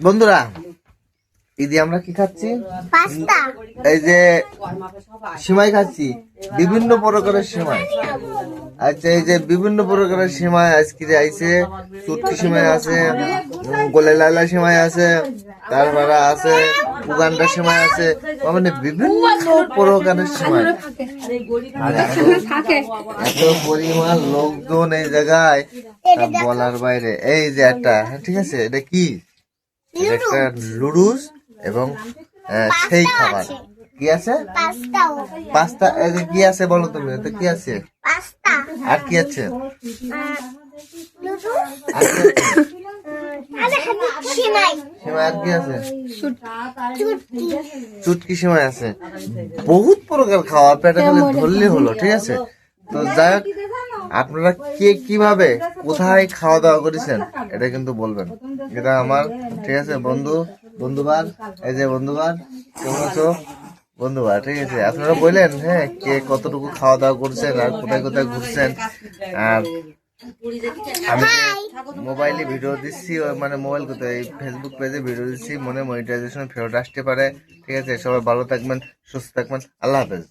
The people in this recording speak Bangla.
বন্ধুরা, ঈদে আমরা কি খাচ্ছি? পাস্তা। এই যে সিমাই খাচ্ছি, বিভিন্ন প্রকারের সিমাই। আচ্ছা, এই যে বিভিন্ন প্রকারের সিমাই আজকে আইছে। চুটকি সিমাই আছে, গোলে লালা সিমাই আছে, তারপরে আছে উগান্ডা সিমাই আছে, মানে বিভিন্ন প্রকারের সিমাই। আর এত পরিমাণ লোকজন এই জায়গায় বলার বাইরে। এই যে একটা, ঠিক আছে, এটা কি? এটা একটা লুডুস এবং সেই খাবার কি আছে? পাস্তা। কি আছে বলো তুমি? এটা কি আছে? পাস্তা। আর কি আছে? সিমাই। সিমাই আর কি আছে? চুটকি সিমাই আছে। বহুত প্রকার খাওয়া, পেটে খালি ধরলে হলো, ঠিক আছে? তো যাই হোক, আপনারা কে কিভাবে কোথায় খাওয়া দাওয়া করেছেন এটা কিন্তু বলবেন। এটা আমার, ঠিক আছে, বন্ধুবার। এই যে বন্ধুবার, কেমন আছো বন্ধুবার? ঠিক আছে, আপনারা বললেন হ্যাঁ কে কতটুকু খাওয়া দাওয়া করছেন আর কোথায় কোথায় ঘুরছেন। আর আমি মোবাইলে ভিডিও দিচ্ছি, মানে মোবাইল কোথায়, ফেসবুক পেজে ভিডিও দিচ্ছি, মনে মনিটাইজেশন ফেরত আসতে পারে। ঠিক আছে, সবাই ভালো থাকবেন, সুস্থ থাকবেন, আল্লাহ হাফেজ।